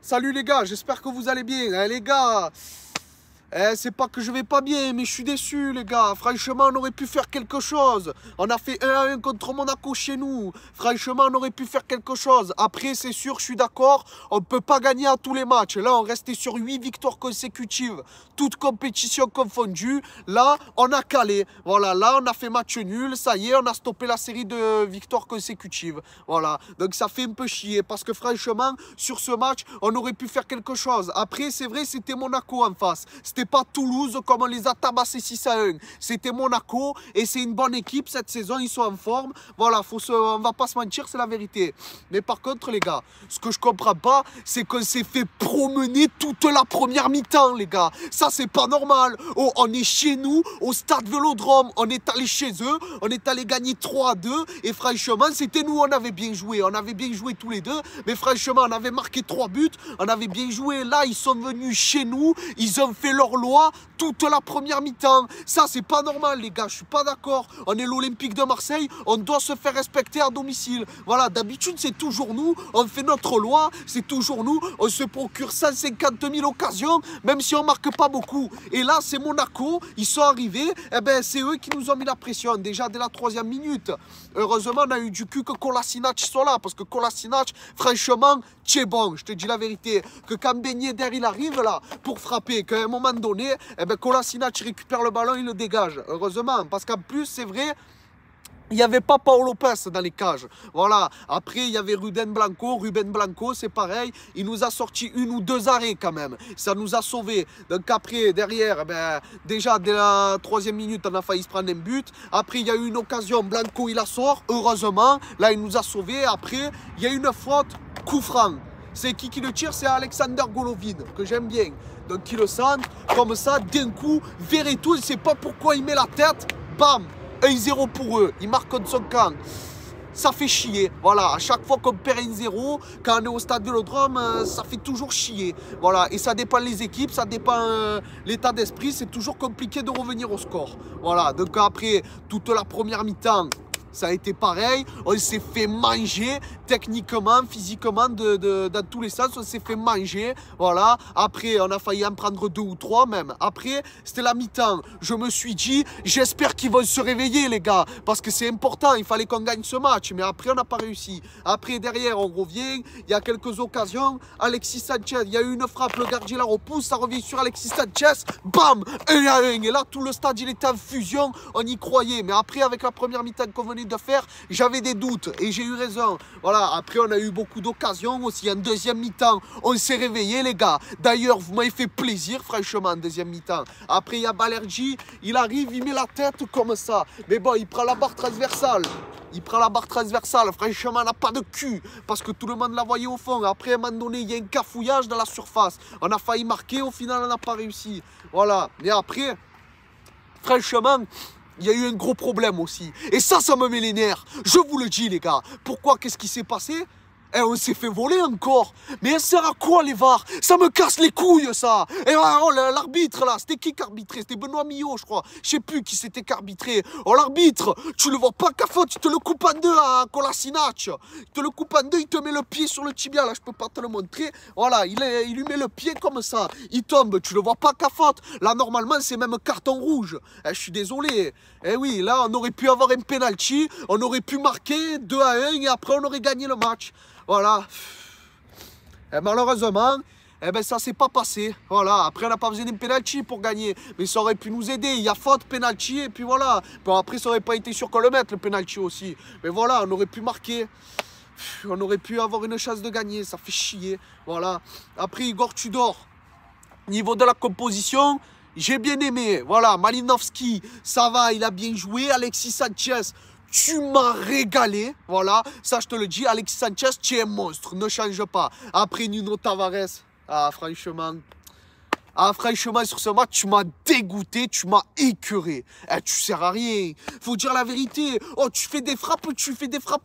Salut les gars, j'espère que vous allez bien. Les gars, c'est pas que je vais pas bien, mais je suis déçu les gars. Franchement, on aurait pu faire quelque chose. On a fait 1-1 contre Monaco chez nous. Franchement, on aurait pu faire quelque chose. Après, c'est sûr, je suis d'accord, on ne peut pas gagner à tous les matchs. Là, on restait sur 8 victoires consécutives, toutes compétitions confondues. Là, on a calé. Voilà, là, on a fait match nul. Ça y est, on a stoppé la série de victoires consécutives. Voilà, donc ça fait un peu chier parce que franchement, sur ce match, on aurait pu faire quelque chose. Après, c'est vrai, c'était Monaco en face. C'était pas Toulouse comme on les a tabassés 6-1. C'était Monaco et c'est une bonne équipe cette saison, ils sont en forme. Voilà, on va pas se mentir, c'est la vérité. Mais par contre les gars, ce que je comprends pas, c'est qu'on s'est fait promener toute la première mi-temps les gars. Ça c'est pas normal. Oh, on est chez nous, au stade Vélodrome, on est allé chez eux, on est allé gagner 3-2 et franchement c'était nous, on avait bien joué tous les deux. Mais franchement on avait marqué 3 buts, on avait bien joué. Là ils sont venus chez nous, ils ont fait leur loi toute la première mi-temps. Ça c'est pas normal les gars, je suis pas d'accord. On est l'Olympique de Marseille, on doit se faire respecter à domicile. Voilà, d'habitude c'est toujours nous, on fait notre loi, c'est toujours nous, on se procure 150 000 occasions, même si on marque pas beaucoup. Et là c'est Monaco, ils sont arrivés, et ben c'est eux qui nous ont mis la pression, déjà dès la 3e minute. Heureusement on a eu du cul que Kolasinac soit là, parce que Kolasinac, franchement, c'est bon, je te dis la vérité, que quand Ben Yedder il arrive là, pour frapper, qu'à un moment donné, eh ben Kolasinac récupère le ballon, il le dégage. Heureusement, parce qu'en plus, c'est vrai, il n'y avait pas Paul Lopez dans les cages. Voilà. Après, il y avait Ruben Blanco, c'est pareil. Il nous a sorti 1 ou 2 arrêts quand même. Ça nous a sauvés. Donc après, derrière, ben, déjà dès la 3e minute, on a failli se prendre un but. Après, il y a eu une occasion. Blanco, il la sort. Heureusement. Là, il nous a sauvés. Après, il y a une faute. Coup franc. C'est qui le tire? C'est Alexander Golovin, que j'aime bien. Donc, qui le centre. Comme ça, d'un coup, Verretou, il ne sait pas pourquoi il met la tête. Bam! 1-0 pour eux, ils marquent contre son camp. Ça fait chier, voilà, à chaque fois qu'on perd 1-0, quand on est au stade Vélodrome, ça fait toujours chier. Voilà, et ça dépend les équipes, ça dépend l'état d'esprit, c'est toujours compliqué de revenir au score. Voilà, donc après, toute la première mi-temps, ça a été pareil, on s'est fait manger techniquement, physiquement, dans tous les sens, on s'est fait manger, voilà. Après, on a failli en prendre 2 ou 3 même. Après, c'était la mi-temps. Je me suis dit, j'espère qu'ils vont se réveiller les gars, parce que c'est important, il fallait qu'on gagne ce match, mais après, on n'a pas réussi. Après, derrière, on revient, il y a quelques occasions, Alexis Sanchez, il y a eu une frappe, le gardien la repousse, ça revient sur Alexis Sanchez, bam, 1-1, et là, tout le stade, il était en fusion, on y croyait, mais après, avec la première mi-temps qu'on venait de faire, j'avais des doutes et j'ai eu raison. Voilà, après on a eu beaucoup d'occasions aussi en 2e mi-temps. On s'est réveillé les gars. D'ailleurs, vous m'avez fait plaisir franchement en 2e mi-temps. Après il y a Balerji, il arrive, il met la tête comme ça. Mais bon, il prend la barre transversale. Franchement, on n'a pas de cul parce que tout le monde la voyait au fond. Après, à un moment donné, il y a un cafouillage dans la surface. On a failli marquer, au final, on n'a pas réussi. Voilà, mais après, franchement, il y a eu un gros problème aussi. Et ça me met les nerfs. Je vous le dis, les gars. Pourquoi? Qu'est-ce qui s'est passé? Et on s'est fait voler encore. Mais elle sert à quoi les VAR? Ça me casse les couilles ça. Et oh, l'arbitre là, c'était qui qu'arbitrait? C'était Benoît Millot je crois. Je sais plus qui c'était qu'arbitrait. Oh l'arbitre, tu le vois pas qu'à faute, tu te le coupes en deux à Kolasinac. Tu te le coupes en deux, il te met le pied sur le tibia. Là je peux pas te le montrer. Voilà, il lui met le pied comme ça. Il tombe, tu le vois pas qu'à faute. Là normalement c'est même carton rouge. Je suis désolé. Eh oui, là on aurait pu avoir un penalty. On aurait pu marquer 2-1 et après on aurait gagné le match. Voilà. Et malheureusement, eh ben, ça s'est pas passé. Voilà. Après, on n'a pas besoin d'un penalty pour gagner. Mais ça aurait pu nous aider. Il y a faute, penalty, et puis voilà. Bon, après, ça aurait pas été sûr qu'on le mette, le penalty aussi. Mais voilà, on aurait pu marquer. On aurait pu avoir une chance de gagner. Ça fait chier. Voilà. Après, Igor Tudor. Niveau de la composition, j'ai bien aimé. Voilà. Malinowski, ça va, il a bien joué. Alexis Sanchez. Tu m'as régalé, voilà, ça je te le dis, Alexis Sanchez, tu es un monstre, ne change pas. Après Nuno Tavares, ah franchement, Ah, franchement, sur ce match, tu m'as dégoûté, tu m'as écœuré. Eh, tu sers à rien. Faut dire la vérité. Oh, tu fais des frappes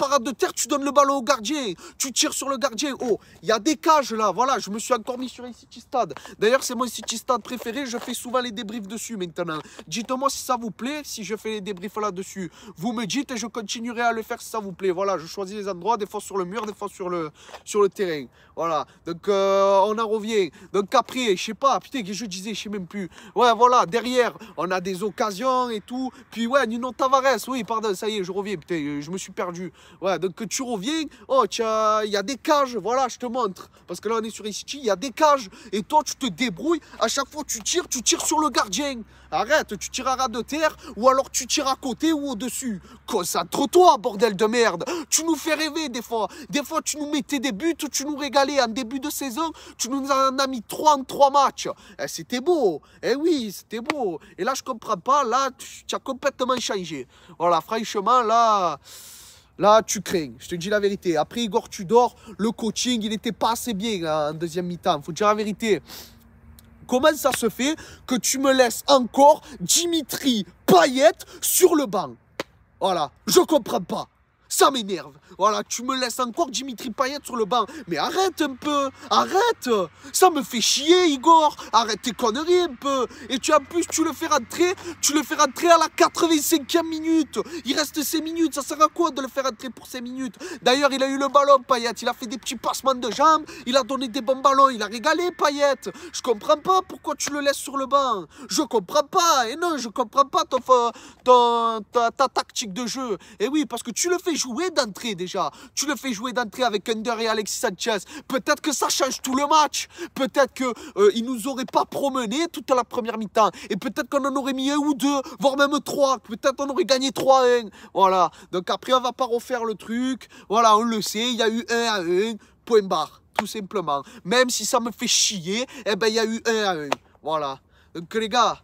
à ras de terre, tu donnes le ballon au gardien. Tu tires sur le gardien. Oh, il y a des cages là. Voilà, je me suis encore mis sur un City Stade. D'ailleurs, c'est mon City Stade préféré. Je fais souvent les débriefs dessus maintenant. Dites-moi si ça vous plaît, si je fais les débriefs là-dessus. Vous me dites et je continuerai à le faire si ça vous plaît. Voilà, je choisis les endroits, des fois sur le mur, des fois sur le terrain. Voilà, donc on en revient. Donc après, je sais pas, putain, que je disais, je sais même plus. Ouais, voilà, derrière, on a des occasions et tout. Puis ouais, Nuno Tavares, oui, pardon, ça y est, je reviens, putain, je me suis perdu. Ouais, donc tu reviens, oh, il y a des cages, voilà, je te montre. Parce que là, on est sur City, il y a des cages. Et toi, tu te débrouilles, à chaque fois tu tires sur le gardien. Arrête, tu tires à ras de terre, ou alors tu tires à côté ou au-dessus. Concentre-toi, bordel de merde. Tu nous fais rêver des fois. Des fois, tu nous mettais des buts, tu nous régalais en début de saison. Tu nous en as mis 3 en 3 matchs. Eh, c'était beau. Eh oui, c'était beau. Et là, je comprends pas. Là, tu as complètement changé. Voilà, franchement, là, tu crains. Je te dis la vérité. Après, Igor Tudor, le coaching, il n'était pas assez bien en deuxième mi-temps. Faut dire la vérité. Comment ça se fait que tu me laisses encore Dimitri Payet sur le banc? Voilà, je comprends pas. Ça m'énerve. Voilà, tu me laisses encore Dimitri Payet sur le banc. Mais arrête un peu. Arrête. Ça me fait chier, Igor. Arrête tes conneries un peu. Et en plus, tu le fais rentrer. Tu le fais rentrer à la 85e minute. Il reste 5 minutes. Ça sert à quoi de le faire rentrer pour 5 minutes? D'ailleurs, il a eu le ballon, Payet. Il a fait des petits passements de jambes. Il a donné des bons ballons. Il a régalé, Payet. Je comprends pas pourquoi tu le laisses sur le banc. Je comprends pas. Et non, je comprends pas ta tactique de jeu. Et oui, parce que tu le fais jouer d'entrée déjà. Tu le fais jouer d'entrée avec Under et Alexis Sanchez. Peut-être que ça change tout le match. Peut-être qu'ils ne nous auraient pas promené toute la première mi-temps. Et peut-être qu'on en aurait mis 1 ou 2, voire même 3. Peut-être qu'on aurait gagné 3-1. Voilà. Donc après, on va pas refaire le truc. Voilà, on le sait. Il y a eu 1-1. Point barre. Tout simplement. Même si ça me fait chier, eh ben, il y a eu 1-1. Voilà. Donc les gars,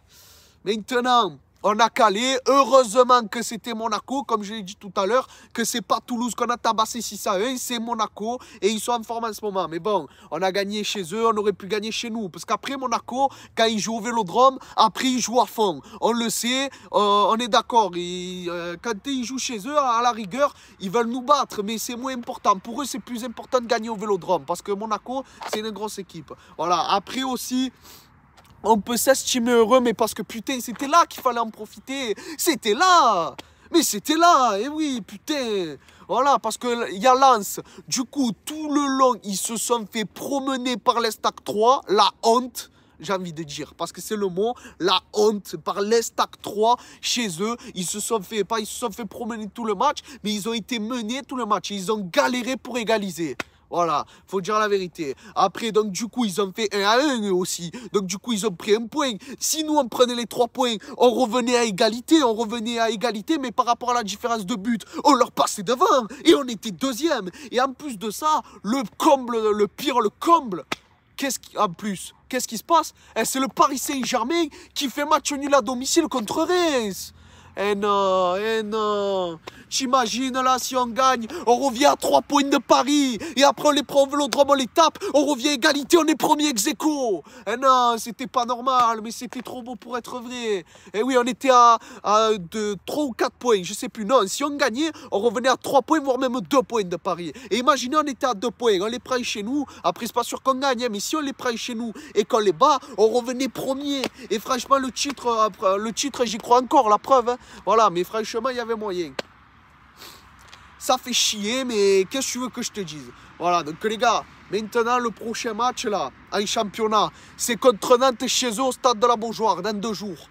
maintenant, on a calé. Heureusement que c'était Monaco, comme je l'ai dit tout à l'heure, que c'est pas Toulouse qu'on a tabassé 6-1, c'est Monaco et ils sont en forme en ce moment. Mais bon, on a gagné chez eux, on aurait pu gagner chez nous. Parce qu'après Monaco, quand ils jouent au Vélodrome, après ils jouent à fond. On le sait, on est d'accord. Quand ils jouent chez eux, à la rigueur, ils veulent nous battre, mais c'est moins important. Pour eux, c'est plus important de gagner au Vélodrome parce que Monaco, c'est une grosse équipe. Voilà, après aussi, on peut s'estimer heureux, mais parce que putain, c'était là qu'il fallait en profiter. C'était là. Mais c'était là. Et oui, putain. Voilà, parce qu'il y a Lens. Du coup, tout le long, ils se sont fait promener par l'Estac 3. La honte, j'ai envie de dire. Parce que c'est le mot. La honte par l'Estac 3 chez eux. Ils se sont fait promener tout le match, mais ils ont été menés tout le match. Ils ont galéré pour égaliser. Voilà, faut dire la vérité. Après, donc du coup, ils ont fait 1-1 eux aussi. Donc du coup, ils ont pris 1 point. Si nous, on prenait les 3 points, on revenait à égalité. Mais par rapport à la différence de but, on leur passait devant. Et on était deuxième. Et en plus de ça, le comble. Qu'est-ce qui se passe? C'est le Paris Saint-Germain qui fait match nul à domicile contre Reims. Eh non. T'imagines là, si on gagne, on revient à 3 points de Paris. Et après, on les prend au Vélodrome, on les tape. On revient à égalité, on est premier ex-aequo. Eh non, c'était pas normal, mais c'était trop beau pour être vrai. Et oui, on était à 3 ou 4 points, je sais plus. Non, si on gagnait, on revenait à 3 points, voire même 2 points de Paris. Et imaginez, on était à 2 points. On les prend chez nous. Après, c'est pas sûr qu'on gagne, mais si on les prend chez nous et qu'on les bat, on revenait premier. Et franchement, le titre, j'y crois encore, la preuve. Hein. Voilà, mais franchement, il y avait moyen. Ça fait chier, mais qu'est-ce que tu veux que je te dise? Voilà, donc les gars, maintenant le prochain match là, en championnat, c'est contre Nantes chez eux au stade de la Beaujoire, dans 2 jours.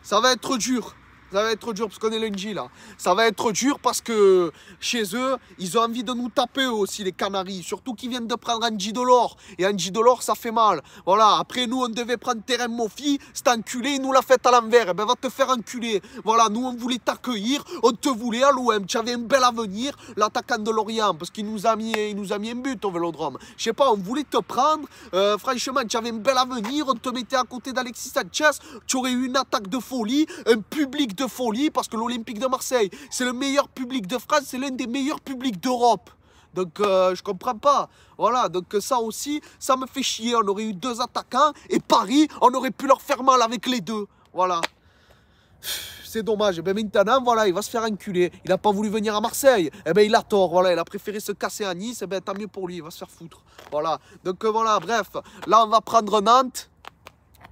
Ça va être dur. Ça va être dur parce qu'on est lundi là. Ça va être dur parce que chez eux, ils ont envie de nous taper aussi les Canaries. Surtout qu'ils viennent de prendre Andy Delors. Et Andy Delors, ça fait mal. Voilà, après nous, on devait prendre Terem Moffi. C'est enculé, il nous l'a fait à l'envers. Eh ben, va te faire enculer. Voilà, nous, on voulait t'accueillir. On te voulait à l'OM. Tu avais un bel avenir, l'attaquant de Lorient. Parce qu'il nous a mis un but au Vélodrome. Je sais pas, on voulait te prendre. Franchement, tu avais un bel avenir. On te mettait à côté d'Alexis Sanchez. Tu aurais eu une attaque de folie, un public de folie parce que l'Olympique de Marseille, c'est le meilleur public de France, c'est l'un des meilleurs publics d'Europe. Donc, je comprends pas. Voilà, donc ça aussi, ça me fait chier. On aurait eu 2 attaquants et Paris, on aurait pu leur faire mal avec les 2. Voilà. C'est dommage. Et ben maintenant, voilà, il va se faire enculer. Il n'a pas voulu venir à Marseille. Et ben il a tort. Voilà, il a préféré se casser à Nice. Et ben tant mieux pour lui. Il va se faire foutre. Voilà. Donc voilà, bref. Là, on va prendre Nantes.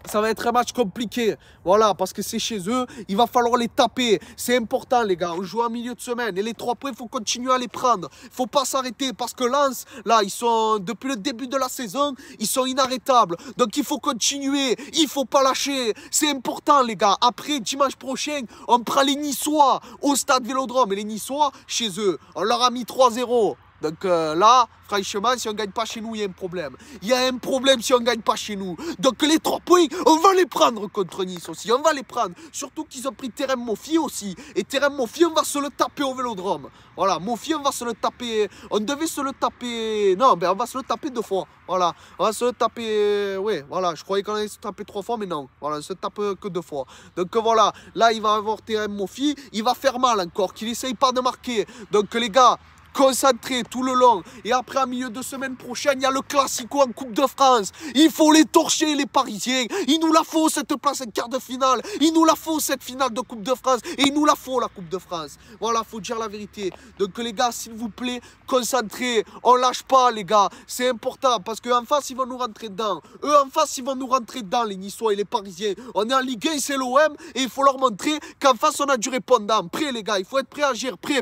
Ça va être un match compliqué, voilà, parce que c'est chez eux, il va falloir les taper, c'est important les gars, on joue en milieu de semaine, et les 3 points, il faut continuer à les prendre, il ne faut pas s'arrêter, parce que Lens, là, ils sont, depuis le début de la saison, ils sont inarrêtables, donc il faut continuer, il ne faut pas lâcher, c'est important les gars, après, dimanche prochain, on prend les Niçois au stade Vélodrome, et les Niçois, chez eux, on leur a mis 3-0. Donc là, franchement, si on ne gagne pas chez nous, il y a un problème. Il y a un problème si on ne gagne pas chez nous. Donc les 3 points, on va les prendre contre Nice aussi. On va les prendre. Surtout qu'ils ont pris Terrain Moffi aussi. Et Terrain Moffi, on va se le taper au Vélodrome. Voilà, Moffi, on va se le taper. On devait se le taper. Non, ben on va se le taper 2 fois. Voilà, on va se le taper. Oui, voilà, je croyais qu'on allait se taper 3 fois, mais non. Voilà, on se tape que 2 fois. Donc voilà, là, il va avoir Terrain Moffi. Il va faire mal encore, qu'il n'essaye pas de marquer. Donc les gars, concentré tout le long. Et après, en milieu de semaine prochaine, il y a le Classico en Coupe de France. Il faut les torcher, les Parisiens. Il nous la faut, cette place en quart de finale. Il nous la faut, cette finale de Coupe de France. Et il nous la faut, la Coupe de France. Voilà, faut dire la vérité. Donc, les gars, s'il vous plaît, concentrez. On lâche pas, les gars. C'est important parce qu'en face, ils vont nous rentrer dedans. Eux, en face, ils vont nous rentrer dedans, les Niçois et les Parisiens. On est en Ligue 1, c'est l'OM. Et il faut leur montrer qu'en face, on a du répondant. Prêt, les gars. Il faut être prêt à agir. Prêt.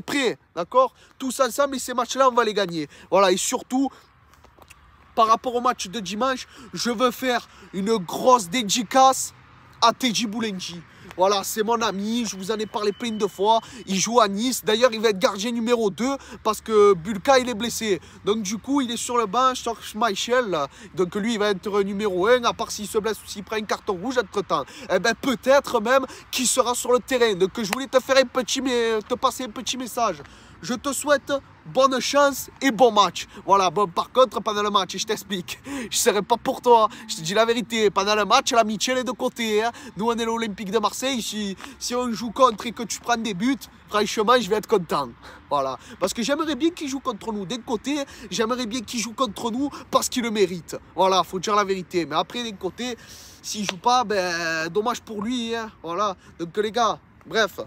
D'accord? Tous ensemble, et ces matchs-là, on va les gagner. Voilà, et surtout, par rapport au match de dimanche, je veux faire une grosse dédicace à Teji Boulenji. Voilà, c'est mon ami, je vous en ai parlé plein de fois. Il joue à Nice. D'ailleurs, il va être gardien numéro 2 parce que Bulka, il est blessé. Donc, du coup, il est sur le banc, Schmeichel. Donc, lui, il va être numéro 1, à part s'il se blesse ou s'il prend un carton rouge entre-temps. Eh bien, peut-être même qu'il sera sur le terrain. Donc, je voulais te faire te passer un petit message. Je te souhaite bonne chance et bon match. Voilà, bon, par contre, pendant le match, je t'explique, je ne serai pas pour toi. Je te dis la vérité, pendant le match, l'amitié est de côté. Hein. Nous, on est l'Olympique de Marseille. Si on joue contre et que tu prends des buts, franchement, je vais être content. Voilà, parce que j'aimerais bien qu'il joue contre nous. D'un côté, j'aimerais bien qu'il joue contre nous parce qu'il le mérite. Voilà, faut dire la vérité. Mais après, d'un côté, s'il ne joue pas, ben, dommage pour lui. Hein. Voilà, donc les gars, bref.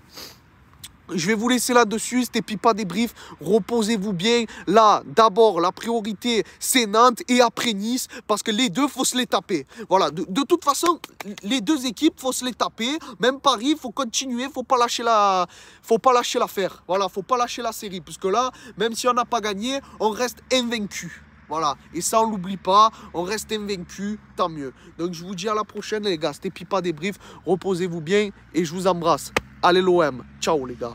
Je vais vous laisser là-dessus, c'était Pipa Débrief, reposez-vous bien. Là, d'abord, la priorité, c'est Nantes et après Nice, parce que les deux, il faut se les taper. Voilà, de toute façon, les 2 équipes, il faut se les taper. Même Paris, il faut continuer, il ne faut pas lâcher l'affaire. Voilà, il ne faut pas lâcher la série, parce que là, même si on n'a pas gagné, on reste invaincu. Voilà, et ça on l'oublie pas, on reste invaincu, tant mieux. Donc je vous dis à la prochaine les gars, c'était Pipa Débrief, reposez-vous bien et je vous embrasse. Allez l'OM, ciao les gars.